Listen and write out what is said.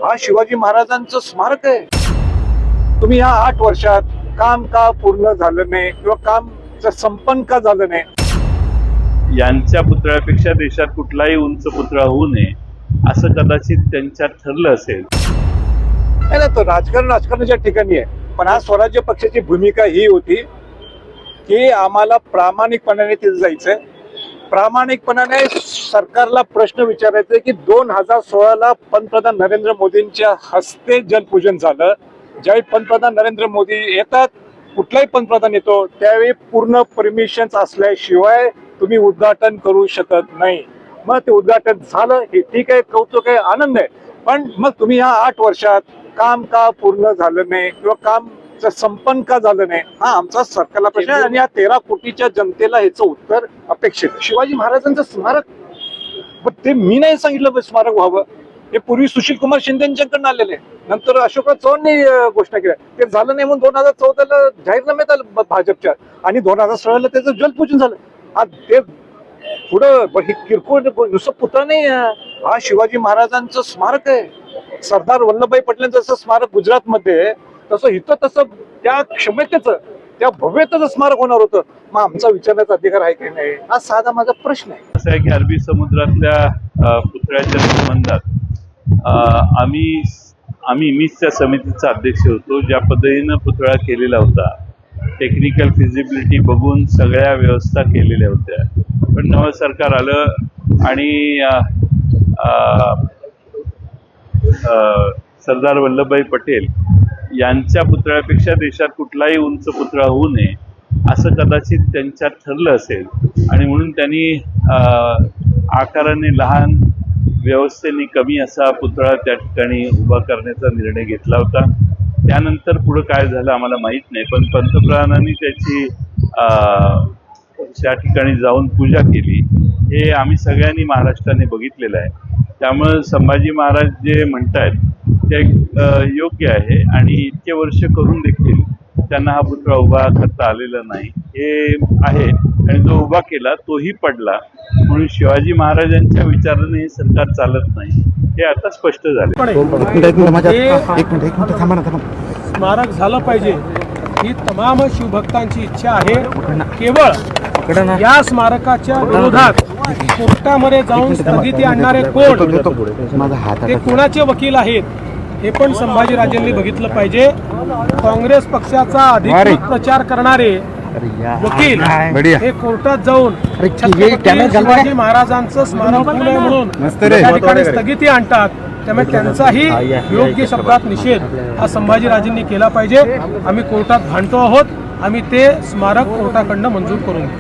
हा शिवाजी महाराजांचं स्मारक आहे. तुम्ही या 8 वर्षात काम का पूर्ण झालं नाही किंवा काम संपन्न का झालं नाही? यांच्या पुतळ्यापेक्षा देशात कुठलाही उंच पुतळा होऊ नये असं कदाचित त्यांच्यात ठरलं असेल. नाही ना, तो राजकारणाच्या ठिकाणी आहे. पण आज स्वराज्य पक्षाची भूमिका ही होती की आम्हाला प्रामाणिकपणाने तिथे जायचंय. प्रामाणिकपणाने सरकारला प्रश्न विचारायचे की 2016ला पंतप्रधान नरेंद्र मोदींच्या हस्ते जलपूजन झालं. ज्यावेळी पंतप्रधान नरेंद्र मोदी येतात, कुठलाही पंतप्रधान येतो त्यावेळी पूर्ण परमिशन असल्याशिवाय तुम्ही उद्घाटन करू शकत नाही. मग ते उद्घाटन झालं, हे ठीक आहे, कौतुक आहे, आनंद आहे. पण मग तुम्ही या 8 वर्षात काम का पूर्ण झालं नाही किंवा काम संपन्न का झालं नाही, हा आमचा सरकारला प्रश्न आहे. आणि या 13 कोटीच्या जनतेला ह्याचं उत्तर अपेक्षित आहे. शिवाजी महाराजांचं स्मारक, पण ते मी नाही सांगितलं स्मारक व्हावं. हे पूर्वी सुशील कुमार शिंदे यांच्याकडून आलेले, नंतर अशोकराव चव्हाणांनी घोषणा केल्या. ते झालं नाही म्हणून 2014ला जाहीरनाम्यात आलं भाजपच्या, आणि 2016ला त्याचं जलपूजन झालं. हा ते पुढं हे किरकोळ नुसतं पुतळा नाही, हा शिवाजी महाराजांचं स्मारक आहे. सरदार वल्लभभाई पटेलांचं जसं स्मारक गुजरातमध्ये, तसं इथं तसं त्या क्षमतेचं, त्या भव्यतेचं स्मारक होणार होतं. मग आमचा विचारण्याचा अधिकार आहे की नाही, हा साधा माझा प्रश्न आहे. असं आहे की अरबी समुद्रातल्या पुतळ्याच्या संबंधात मीच त्या समितीचा अध्यक्ष होतो. ज्या पद्धतीनं पुतळा केलेला होता, टेक्निकल फिजिबिलिटी बघून सगळ्या व्यवस्था केलेल्या होत्या. पण नवं सरकार आलं आणि सरदार वल्लभभाई पटेल यांच्या पुतळ्यापेक्षा देशात कुठलाही उंच पुतळा होऊ नये असं कदाचित त्यांच्यात ठरलं असेल. आणि म्हणून त्यांनी आकाराने लहान, व्यवस्थेने कमी असा पुतळा त्या ठिकाणी उभा करण्याचा निर्णय घेतला होता. त्यानंतर पुढं काय झालं आम्हाला माहीत नाही. पण पंतप्रधानांनी त्याची त्या ठिकाणी जाऊन पूजा केली, हे आम्ही सगळ्यांनी महाराष्ट्राने बघितलेलं आहे. त्यामुळे संभाजी महाराज जे म्हणतायत ते योग्य आहे. आणि इतके वर्ष करून देखील त्यांना हा पुतळा उभा करता आलेला नाही, हे आहे. आणि जो उभा केला तोही पडला. म्हणून शिवाजी महाराजांच्या विचाराने हे सरकार चालत नाही, हे आता स्पष्ट झाले. स्मारक झालं पाहिजे ही तमाम शिवभक्तांची इच्छा आहे. केवळ या स्मारकाच्या विरोधात कोर्टामध्ये जाऊन स्थगिती आणणारे कोण, ते कोणाचे वकील आहेत हे पण संभाजीराजेंनी बघितलं पाहिजे. काँग्रेस पक्षाचा अधिकृत प्रचार करणारे वकील हे कोर्टात जाऊन छत्रपती शिवाजी महाराजांचं स्मारक होऊ नये म्हणून त्या ठिकाणी स्थगिती आणतात. त्यामुळे त्यांचाही योग्य शब्दात निषेध हा संभाजीराजेंनी केला पाहिजे. आम्ही कोर्टात भांडतो आहोत, आम्ही ते स्मारक कोर्टाकडनं मंजूर करून घेऊ.